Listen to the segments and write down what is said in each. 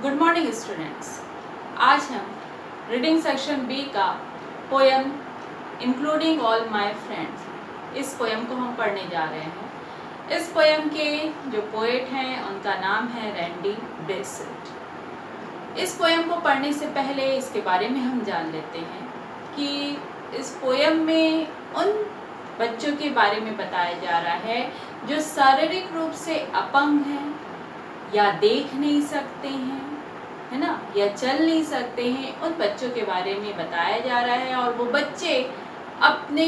Good morning students. आज हम reading section B का poem including all my friends, इस पोएम को हम पढ़ने जा रहे हैं। इस पोएम के जो पोएट हैं उनका नाम है रैंडी बेसेंट। इस पोएम को पढ़ने से पहले इसके बारे में हम जान लेते हैं कि इस पोएम में उन बच्चों के बारे में बताया जा रहा है जो शारीरिक रूप से अपंग हैं या देख नहीं सकते हैं, है ना, या चल नहीं सकते हैं। उन बच्चों के बारे में बताया जा रहा है और वो बच्चे अपने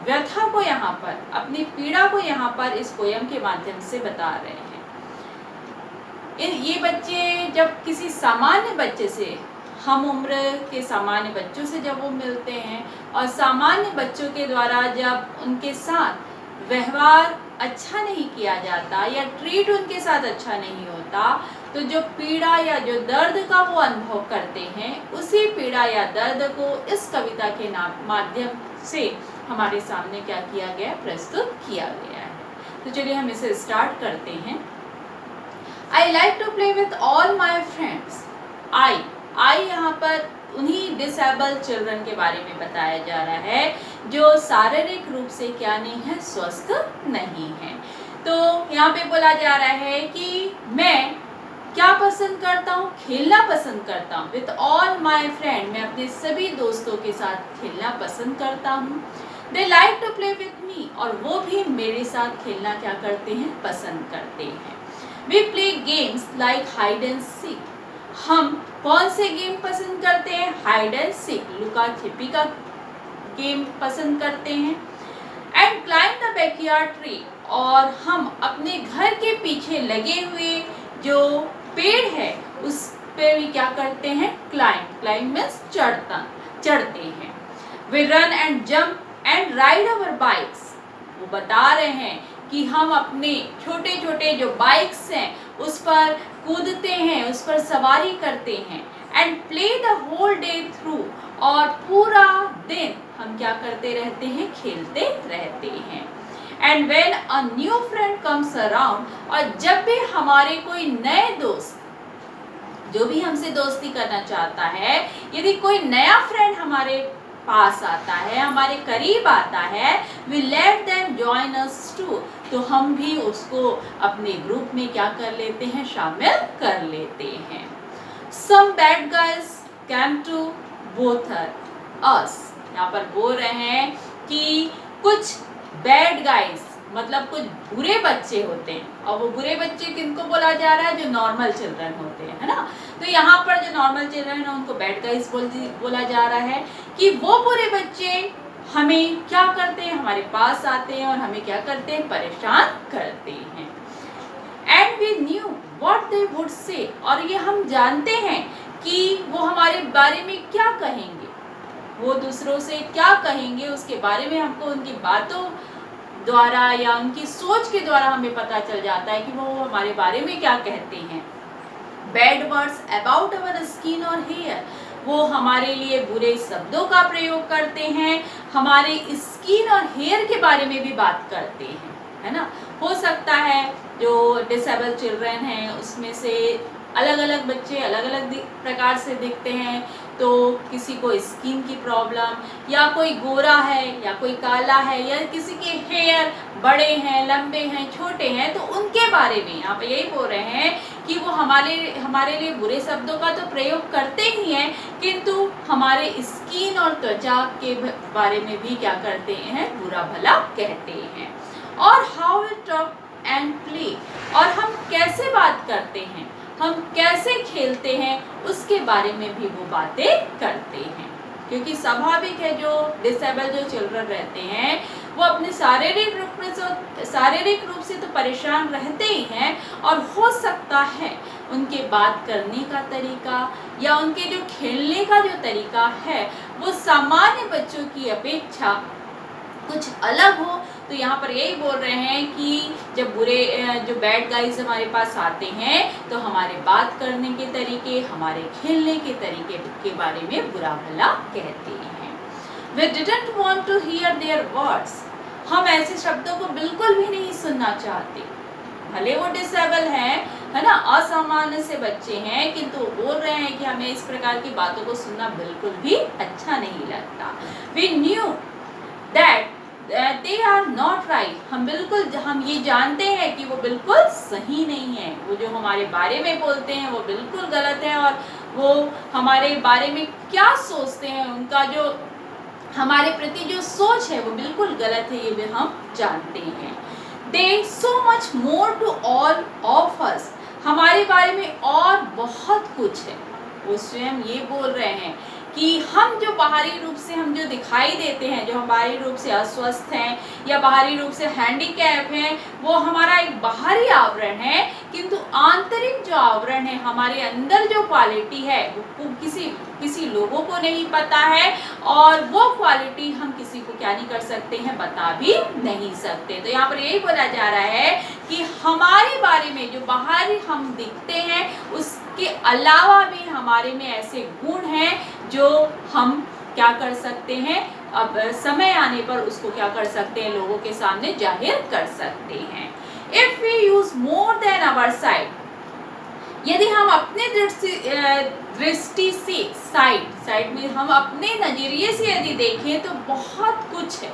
व्यथा को यहाँ पर, अपनी पीड़ा को यहाँ पर इस पोयम के माध्यम से बता रहे हैं। ये बच्चे जब किसी सामान्य बच्चे से, हम उम्र के सामान्य बच्चों से जब वो मिलते हैं और सामान्य बच्चों के द्वारा जब उनके साथ व्यवहार अच्छा नहीं किया जाता या ट्रीट उनके साथ अच्छा नहीं होता, तो जो पीड़ा या जो दर्द का वो अनुभव करते हैं, उसी पीड़ा या दर्द को इस कविता के माध्यम से हमारे सामने क्या किया गया, प्रस्तुत किया गया है। तो चलिए हम इसे स्टार्ट करते हैं। I like to play with all my friends. I यहाँ पर उन्हीं डिसेबल चिल्ड्रन के बारे में बताया जा रहा है जो शारीरिक रूप से क्या नहीं है, स्वस्थ नहीं है। तो यहाँ पे बोला जा रहा है कि मैं क्या पसंद करता हूँ, खेलना पसंद करता हूँ। विथ ऑल माई फ्रेंड, मैं अपने सभी दोस्तों के साथ खेलना पसंद करता हूँ। They like to play with me, और वो भी मेरे साथ खेलना क्या करते हैं, पसंद करते हैं। We play games like hide and seek. हम कौन से गेम पसंद करते हैं, हाइड एंड सीक, लुका छिपी का गेम पसंद करते हैं। And climb the backyard tree, और हम अपने घर के पीछे लगे हुए जो पेड़ है उस पे भी क्या करते हैं, क्लाइंब मीन्स चढ़ते हैं। We run and jump and ride our bikes. वो बता रहे हैं कि हम अपने छोटे छोटे जो बाइक्स हैं उस पर कूदते हैं, उस पर सवारी करते हैं। And play the whole day through, और पूरा दिन हम क्या करते रहते हैं, खेलते रहते हैं। And when a new friend comes around, और जब भी हमारे कोई नए दोस्त, जो भी हमसे दोस्ती करना चाहता है, यदि कोई नया फ्रेंड हमारे पास आता है, हमारे करीब आता है, we let them join us too, तो हम भी उसको अपने ग्रुप में क्या कर लेते हैं, शामिल कर लेते हैं। Some bad guys came to bother us, यहाँ पर बोल रहे हैं कि कुछ बैड गाइज मतलब कुछ बुरे बच्चे होते हैं, और वो बुरे बच्चे किनको बोला जा रहा है, जो नॉर्मल चिल्ड्रन होते हैं, है ना। तो यहाँ पर जो नॉर्मल चिल्ड्रन है उनको बैड गाइज बोला जा रहा है कि वो बुरे बच्चे हमें क्या करते हैं, हमारे पास आते हैं और हमें क्या करते हैं, परेशान करते हैं। And we knew what they would say, और ये हम जानते हैं कि वो हमारे बारे में क्या कहेंगे, वो दूसरों से क्या कहेंगे, उसके बारे में हमको उनकी बातों द्वारा या उनकी सोच के द्वारा हमें पता चल जाता है कि वो हमारे बारे में क्या कहते हैं। Bad words about our skin और हेयर, वो हमारे लिए बुरे शब्दों का प्रयोग करते हैं, हमारे स्किन और हेयर के बारे में भी बात करते हैं, है ना। हो सकता है जो डिसेबल चिल्ड्रन हैं उसमें से अलग अलग बच्चे अलग अलग प्रकार से दिखते हैं, तो किसी को स्किन की प्रॉब्लम, या कोई गोरा है या कोई काला है, या किसी के हेयर बड़े हैं, लंबे हैं, छोटे हैं, तो उनके बारे में यहाँ पे यही बोल रहे हैं कि वो हमारे लिए बुरे शब्दों का तो प्रयोग करते ही हैं, किंतु हमारे स्किन और त्वचा के बारे में भी क्या करते हैं, बुरा भला कहते हैं। और how we talk and play, और हम कैसे बात करते हैं, हम कैसे खेलते हैं, उसके बारे में भी वो बातें करते हैं। क्योंकि स्वाभाविक है जो डिसेबल जो चिल्ड्रन रहते हैं वो अपने शारीरिक रूप से तो परेशान रहते ही हैं, और हो सकता है उनके बात करने का तरीका या उनके जो खेलने का जो तरीका है वो सामान्य बच्चों की अपेक्षा कुछ अलग हो। तो यहाँ पर यही बोल रहे हैं कि जब जो बैड गाइज हमारे पास आते हैं तो हमारे बात करने के तरीके, हमारे खेलने के तरीके के बारे में बुरा भला कहते हैं। We didn't want to hear their words, हम ऐसे शब्दों को बिल्कुल भी नहीं सुनना चाहते। भले वो डिसेबल हैं, है ना, असामान्य से बच्चे हैं, किंतु वो बोल रहे हैं कि हमें इस प्रकार की बातों को सुनना बिल्कुल भी अच्छा नहीं लगता। We knew that they are not right, हम ये जानते हैं कि वो बिल्कुल सही नहीं है। वो जो हमारे बारे में बोलते हैं वो बिल्कुल गलत है, और वो हमारे बारे में क्या सोचते हैं, उनका जो हमारे प्रति जो सोच है वो बिल्कुल गलत है, ये भी हम जानते हैं। They so much more to all of us, हमारे बारे में और बहुत कुछ है। वो स्वयं ये बोल रहे हैं कि हम जो बाहरी रूप से हम जो दिखाई देते हैं, जो हम बाहरी रूप से अस्वस्थ हैं या बाहरी रूप से हैंडीकैप हैं, वो हमारा एक बाहरी आवरण है, किंतु आंतरिक जो आवरण है, हमारे अंदर जो क्वालिटी है वो किसी लोगों को नहीं पता है, और वो क्वालिटी हम किसी को क्या नहीं कर सकते हैं, बता भी नहीं सकते। तो यहाँ पर यही बोला जा रहा है कि हमारे बारे में जो बाहर हम दिखते हैं, उसके अलावा भी हमारे में ऐसे गुण हैं जो हम क्या कर सकते हैं, अब समय आने पर उसको क्या कर सकते हैं, लोगों के सामने जाहिर कर सकते हैं। If we use more than our side, यदि हम अपने दृष्टि से साइड में हम अपने नजरिए से यदि देखें तो बहुत कुछ है।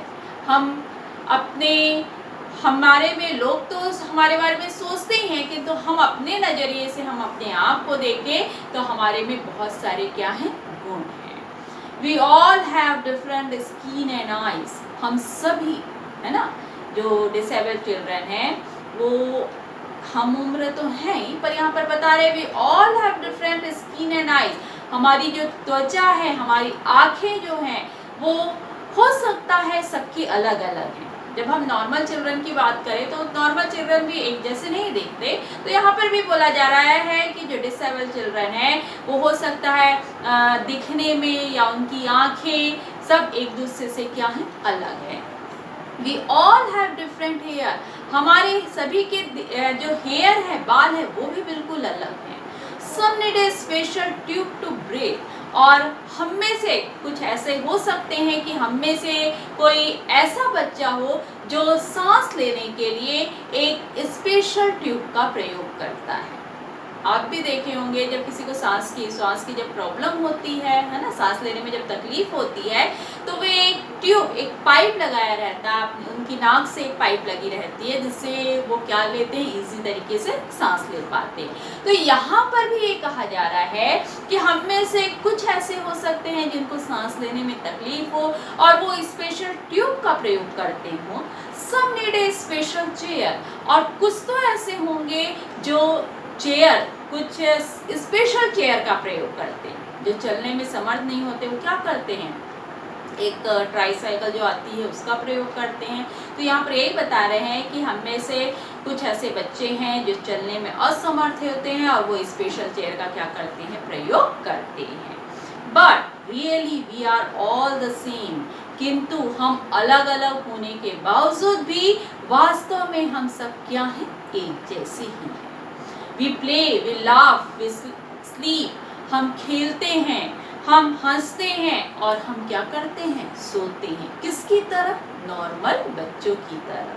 हमारे में लोग तो हमारे बारे में सोचते ही हैं, किंतु हम अपने नजरिए से हम अपने आप को देखें तो हमारे में बहुत सारे क्या हैं, गुण हैं। We all have different skin and eyes, हम सभी, है ना, जो डिसेबल्ड चिल्ड्रन हैं वो हम उम्र तो हैं ही, पर यहाँ पर बता रहे we all have different skin and eyes, हमारी जो त्वचा है, हमारी आंखें जो हैं, वो हो सकता है सबकी अलग अलग हैं। जब हम नॉर्मल चिल्ड्रन की बात करें तो नॉर्मल चिल्ड्रन भी एक जैसे नहीं दिखते, तो यहाँ पर भी बोला जा रहा है कि जो डिसेबल्ड चिल्ड्रन है वो हो सकता है दिखने में या उनकी आंखें सब एक दूसरे से क्या है, अलग है। We all have different hair, हमारे सभी के जो हेयर है, बाल है, वो भी बिल्कुल अलग है। Some need a special tube to breathe, और हम में से कुछ ऐसे हो सकते हैं कि हम में से कोई ऐसा बच्चा हो जो सांस लेने के लिए एक स्पेशल ट्यूब का प्रयोग करता है। आप भी देखे होंगे जब किसी को सांस की जब प्रॉब्लम होती है ना, सांस लेने में जब तकलीफ होती है तो वे एक ट्यूब, एक पाइप लगाया रहता है, उनकी नाक से एक पाइप लगी रहती है जिससे वो क्या लेते हैं, इजी तरीके से सांस ले पाते हैं। तो यहाँ पर भी ये कहा जा रहा है कि हम में से कुछ ऐसे हो सकते हैं जिनको सांस लेने में तकलीफ हो और वो स्पेशल ट्यूब का प्रयोग करते हो। सम नीड ए स्पेशल चेयर, और कुछ तो ऐसे होंगे जो चेयर, कुछ स्पेशल चेयर का प्रयोग करते हैं। जो चलने में समर्थ नहीं होते वो क्या करते हैं, एक ट्राईसाइकिल जो आती है उसका प्रयोग करते हैं। तो यहाँ पर यही बता रहे हैं कि हम में से कुछ ऐसे बच्चे हैं जो चलने में असमर्थ होते हैं और वो स्पेशल चेयर का क्या करते हैं, प्रयोग करते हैं। But really we are all the same, किंतु हम अलग अलग होने के बावजूद भी वास्तव में हम सब क्या हैं, एक जैसे ही हैं। We play, we laugh, we sleep, हम खेलते हैं, हम हंसते हैं, और हम क्या करते हैं, सोते हैं। किसकी तरह, नॉर्मल बच्चों की तरह।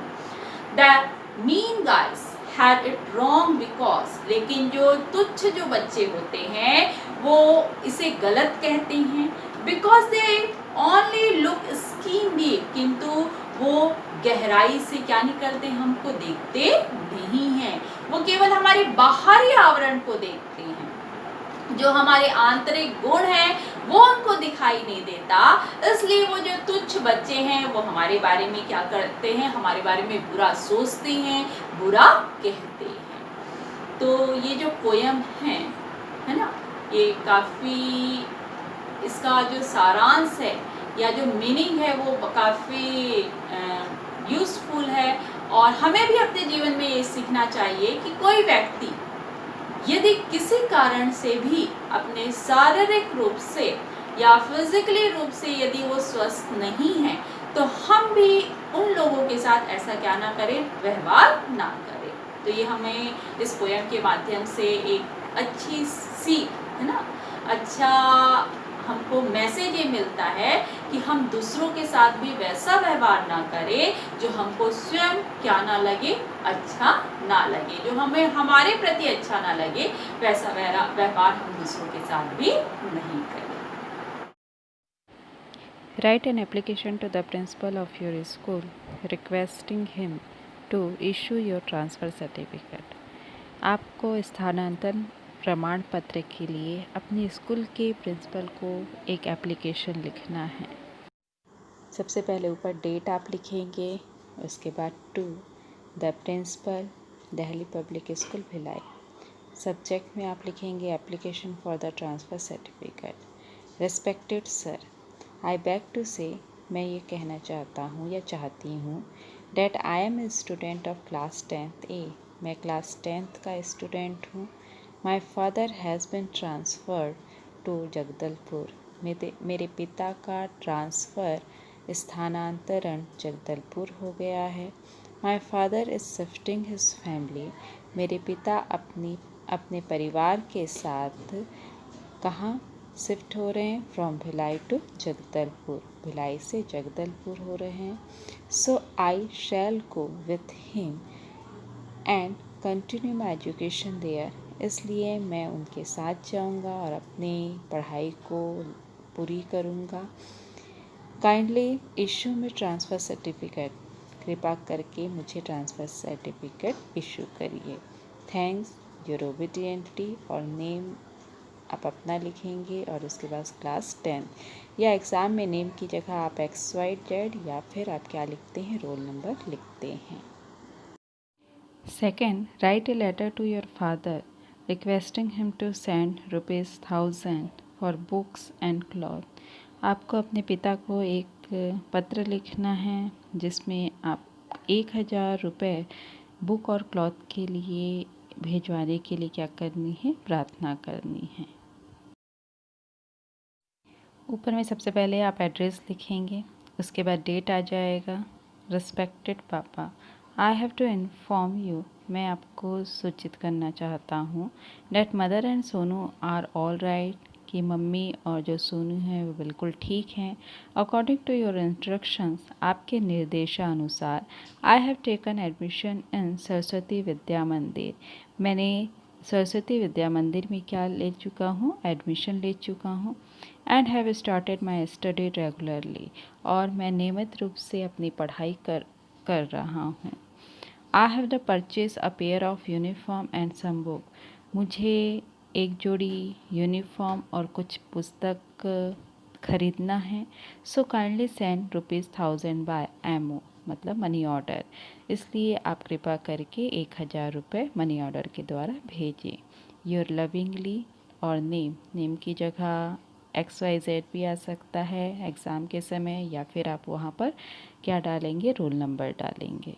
The mean guys had it wrong because, लेकिन जो तुच्छ जो बच्चे होते हैं वो इसे गलत कहते हैं। Because they only look skin deep, किंतु वो गहराई से क्या नहीं करते, हमको देखते नहीं हैं। वो केवल हमारे बाहरी आवरण को देखते हैं, जो हमारे आंतरिक गुण हैं वो उनको दिखाई नहीं देता। इसलिए वो जो तुच्छ बच्चे हैं वो हमारे बारे में क्या करते हैं, हमारे बारे में बुरा सोचते हैं, बुरा कहते हैं। तो ये जो पोयम है ना, ये काफ़ी, इसका जो सारांश है या जो मीनिंग है वो काफ़ी यूज़फुल है, और हमें भी अपने जीवन में ये सीखना चाहिए कि कोई व्यक्ति यदि किसी कारण से भी अपने शारीरिक रूप से या फिजिकली रूप से यदि वो स्वस्थ नहीं है तो हम भी उन लोगों के साथ ऐसा क्या ना करें, व्यवहार ना करें। तो ये हमें इस पोयम के माध्यम से एक अच्छी सीख, है ना, अच्छा हमको मैसेज ये मिलता है कि हम दूसरों के साथ भी वैसा व्यवहार ना करें जो हमको स्वयं क्या ना लगे, अच्छा ना लगे, जो हमें हमारे प्रति अच्छा ना लगे, वैसा व्यवहार हम दूसरों के साथ भी नहीं करें। Write an application to the principal of your school requesting him to issue your transfer certificate. आपको स्थानांतरण प्रमाण पत्र के लिए अपने स्कूल के प्रिंसिपल को एक एप्लीकेशन लिखना है। सबसे पहले ऊपर डेट आप लिखेंगे, उसके बाद to the principal Delhi public school Bhilai. Subject में आप लिखेंगे application for the transfer certificate. Respected sir, I beg to say, मैं ये कहना चाहता हूँ या चाहती हूँ, that I am a student of class 10th A, मैं क्लास 10th का स्टूडेंट हूँ। My father has been transferred to Jagdalpur, मेरे पिता का ट्रांसफ़र स्थानांतरण जगदलपुर हो गया है। My father is shifting his family, मेरे पिता अपने परिवार के साथ कहाँ शिफ्ट हो रहे हैं, फ्रॉम भिलाई टू जगदलपुर, भिलाई से जगदलपुर हो रहे हैं। So I shall go with him and continue my education there, इसलिए मैं उनके साथ जाऊंगा और अपनी पढ़ाई को पूरी करूंगा। काइंडली इशू में ट्रांसफ़र सर्टिफिकेट, कृपा करके मुझे ट्रांसफ़र सर्टिफिकेट इशू करिए। थैंक्स योर ओबीडियंटली, और नेम आप अपना लिखेंगे और उसके बाद क्लास 10, या एग्ज़ाम में नेम की जगह आप XYZ या फिर आप क्या लिखते हैं, रोल नंबर लिखते हैं। Second, write a letter to your father requesting him to send ₹1000 for books and cloth. आपको अपने पिता को एक पत्र लिखना है जिसमें आप 1000 रुपये बुक और क्लॉथ के लिए भिजवाने के लिए क्या करनी है, प्रार्थना करनी है। ऊपर में सबसे पहले आप एड्रेस लिखेंगे, उसके बाद डेट आ जाएगा। Respected papa, I have to inform you, मैं आपको सूचित करना चाहता हूँ, that mother and Sonu are all right, कि मम्मी और जो सोनू हैं वो बिल्कुल ठीक हैं। अकॉर्डिंग टू योर इंस्ट्रक्शंस, आपके निर्देशानुसार, I have taken admission in Saraswati Vidya Mandir, मैंने सरस्वती विद्या मंदिर में क्या ले चुका हूँ, एडमिशन ले चुका हूँ। And have started my study regularly, और मैं नियमित रूप से अपनी पढ़ाई कर रहा हूँ। I have the purchase a pair of uniform and some book, मुझे एक जोड़ी यूनिफॉर्म और कुछ पुस्तक खरीदना है। So kindly send ₹1000 by MO, मतलब मनी ऑर्डर, इसलिए आप कृपा करके 1000 रुपये मनी ऑर्डर के द्वारा भेजें। योर लविंगली, और नेम की जगह XYZ भी आ सकता है एग्ज़ाम के समय, या फिर आप वहाँ पर क्या डालेंगे, रोल नंबर डालेंगे।